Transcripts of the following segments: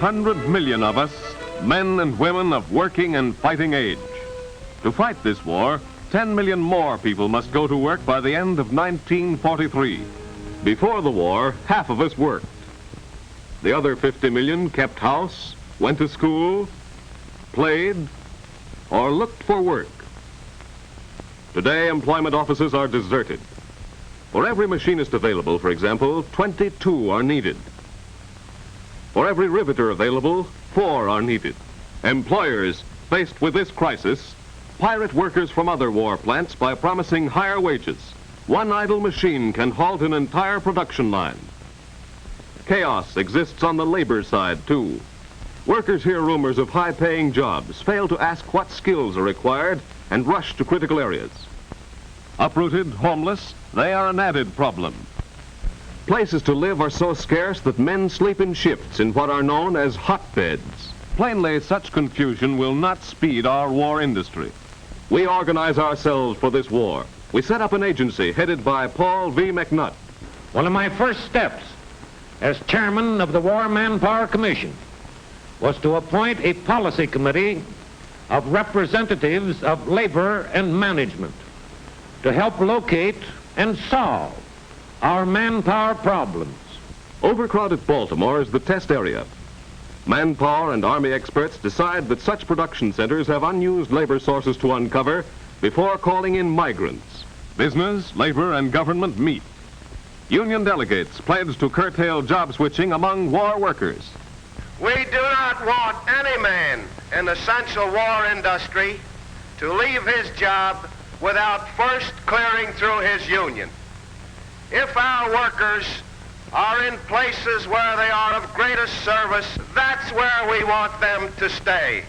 100 million of us, men and women of working and fighting age. To fight this war, 10 million more people must go to work by the end of 1943. Before the war, half of us worked. The other 50 million kept house, went to school, played, or looked for work. Today, employment offices are deserted. For every machinist available, for example, 22 are needed. For every riveter available, 4 are needed. Employers, faced with this crisis, pirate workers from other war plants by promising higher wages. One idle machine can halt an entire production line. Chaos exists on the labor side, too. Workers hear rumors of high-paying jobs, fail to ask what skills are required, and rush to critical areas. Uprooted, homeless, they are an added problem. Places to live are so scarce that men sleep in shifts in what are known as hotbeds. Plainly, such confusion will not speed our war industry. We organize ourselves for this war. We set up an agency headed by Paul V. McNutt. One of my first steps as chairman of the War Manpower Commission was to appoint a policy committee of representatives of labor and management to help locate and solve our manpower problems. Overcrowded Baltimore is the test area. Manpower and Army experts decide that such production centers have unused labor sources to uncover before calling in migrants. Business, labor, and government meet. Union delegates pledge to curtail job switching among war workers. We do not want any man in the essential war industry to leave his job without first clearing through his union. If our workers are in places where they are of greatest service, that's where we want them to stay.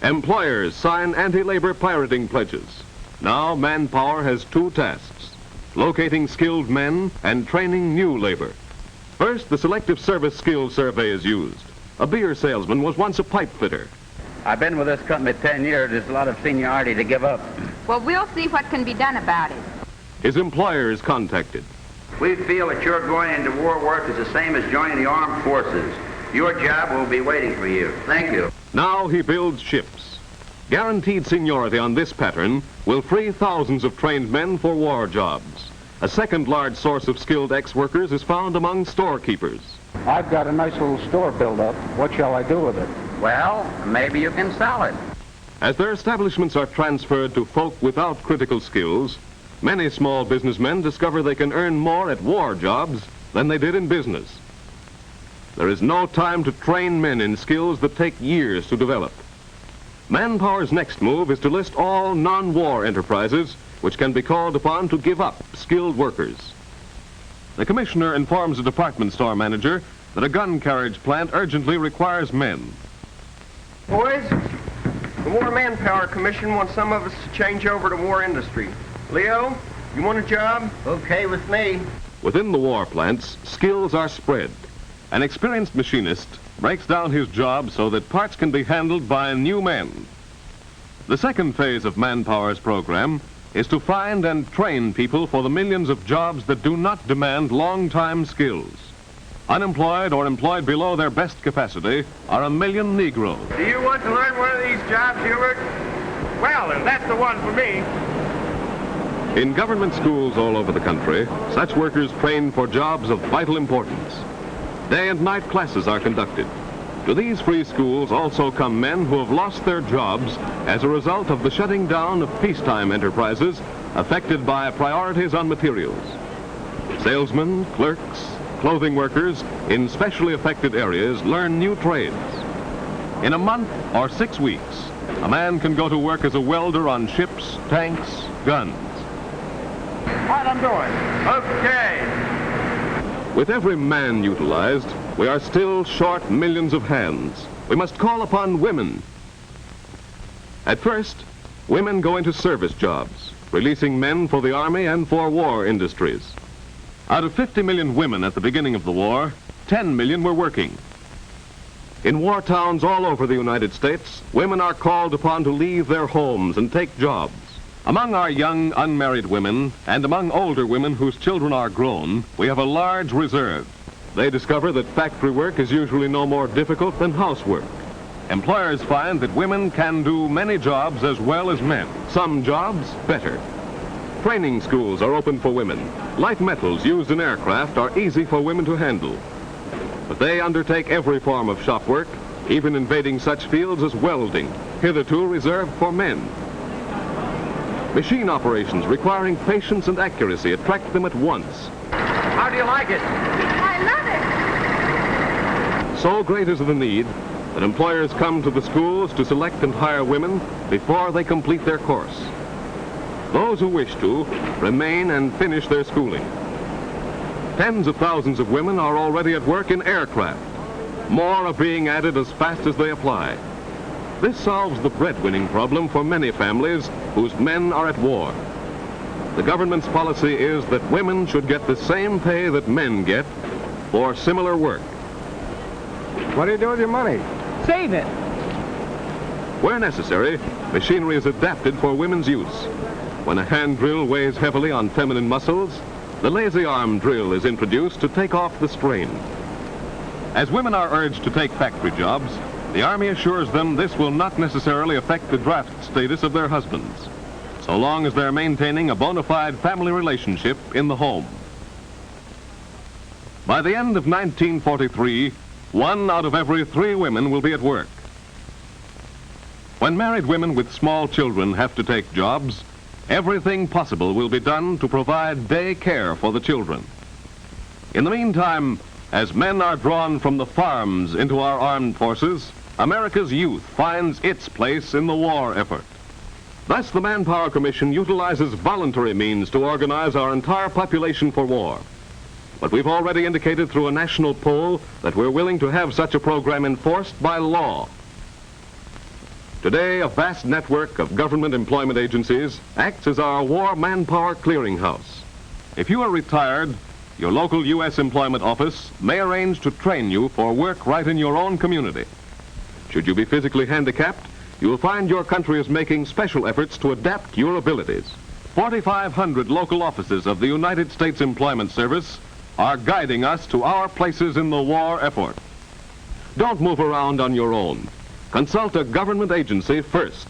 Employers sign anti-labor pirating pledges. Now Manpower has 2 tasks: locating skilled men and training new labor. First, the Selective Service Skills Survey is used. A beer salesman was once a pipe fitter. I've been with this company 10 years. There's a lot of seniority to give up. Well, we'll see what can be done about it. His employer is contacted. We feel that your going into war work is the same as joining the armed forces. Your job will be waiting for you. Thank you. Now he builds ships. Guaranteed seniority on this pattern will free thousands of trained men for war jobs. A second large source of skilled ex-workers is found among storekeepers. I've got a nice little store built up. What shall I do with it? Well, maybe you can sell it. As their establishments are transferred to folk without critical skills, many small businessmen discover they can earn more at war jobs than they did in business. There is no time to train men in skills that take years to develop. Manpower's next move is to list all non-war enterprises which can be called upon to give up skilled workers. The commissioner informs the department store manager that a gun carriage plant urgently requires men. Boys, the War Manpower Commission wants some of us to change over to war industry. Leo, you want a job? Okay with me. Within the war plants, skills are spread. An experienced machinist breaks down his job so that parts can be handled by new men. The second phase of Manpower's program is to find and train people for the millions of jobs that do not demand long-time skills. Unemployed or employed below their best capacity are 1 million Negroes. Do you want to learn one of these jobs, Hubert? Well, then that's the one for me. In government schools all over the country, such workers train for jobs of vital importance. Day and night classes are conducted. To these free schools also come men who have lost their jobs as a result of the shutting down of peacetime enterprises affected by priorities on materials. Salesmen, clerks, clothing workers in specially affected areas learn new trades. In a month or 6 weeks, a man can go to work as a welder on ships, tanks, guns. What I'm doing? Okay. With every man utilized, we are still short millions of hands. We must call upon women. At first, women go into service jobs, releasing men for the Army and for war industries. Out of 50 million women at the beginning of the war, 10 million were working. In war towns all over the United States, women are called upon to leave their homes and take jobs. Among our young unmarried women and among older women whose children are grown, we have a large reserve. they discover that factory work is usually no more difficult than housework. Employers find that women can do many jobs as well as men, some jobs better. Training schools are open for women. Light metals used in aircraft are easy for women to handle. But they undertake every form of shop work, even invading such fields as welding, hitherto reserved for men. Machine operations requiring patience and accuracy attract them at once. How do you like it? I love it. So great is the need that employers come to the schools to select and hire women before they complete their course. Those who wish to remain and finish their schooling. Tens of thousands of women are already at work in aircraft. More are being added as fast as they apply. This solves the breadwinning problem for many families whose men are at war. The government's policy is that women should get the same pay that men get for similar work. What do you do with your money? Save it. Where necessary, machinery is adapted for women's use. When a hand drill weighs heavily on feminine muscles, the lazy arm drill is introduced to take off the strain. As women are urged to take factory jobs, the Army assures them this will not necessarily affect the draft status of their husbands, so long as they're maintaining a bona fide family relationship in the home. By the end of 1943, 1 out of every 3 women will be at work. When married women with small children have to take jobs, everything possible will be done to provide day care for the children. In the meantime, as men are drawn from the farms into our armed forces, America's youth finds its place in the war effort. Thus, the Manpower Commission utilizes voluntary means to organize our entire population for war. But we've already indicated through a national poll that we're willing to have such a program enforced by law. Today, a vast network of government employment agencies acts as our war manpower clearinghouse. If you are retired, your local U.S. employment office may arrange to train you for work right in your own community. Should you be physically handicapped, you will find your country is making special efforts to adapt your abilities. 4,500 local offices of the United States Employment Service are guiding us to our places in the war effort. Don't move around on your own. Consult a government agency first.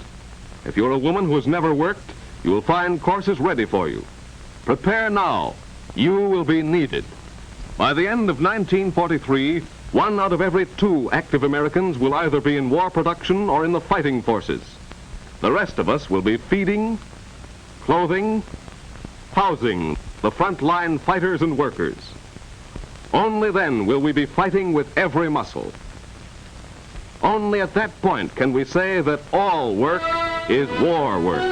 If you're a woman who has never worked, you will find courses ready for you. Prepare now. You will be needed. By the end of 1943, 1 out of every 2 active Americans will either be in war production or in the fighting forces. The rest of us will be feeding, clothing, housing the frontline fighters and workers. Only then will we be fighting with every muscle. Only at that point can we say that all work is war work.